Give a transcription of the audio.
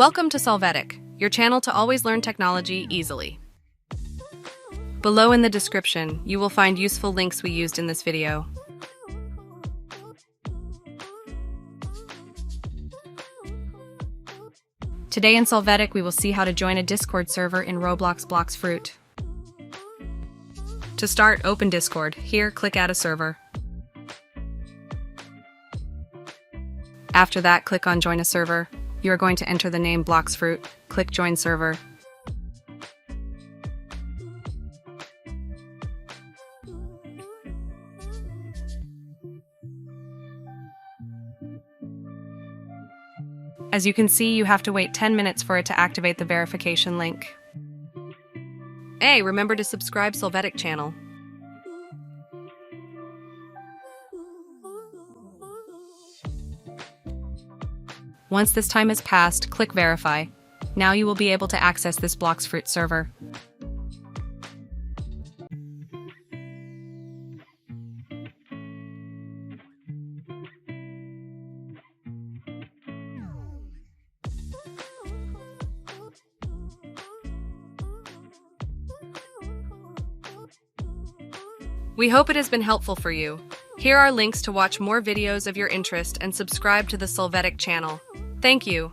Welcome to Solvetic, your channel to always learn technology easily. Below in the description, you will find useful links we used in this video. Today in Solvetic, we will see how to join a Discord server in Roblox Blox Fruit. To start, open Discord. Here, click Add a Server. After that, click on Join a Server. You are going to enter the name Blox Fruit. Click Join Server. As you can see, you have to wait 10 minutes for it to activate the verification link. Hey, remember to subscribe Solvetic channel. Once this time has passed, click Verify. Now you will be able to access this Blox Fruit server. We hope it has been helpful for you. Here are links to watch more videos of your interest and subscribe to the Solvetic channel. Thank you.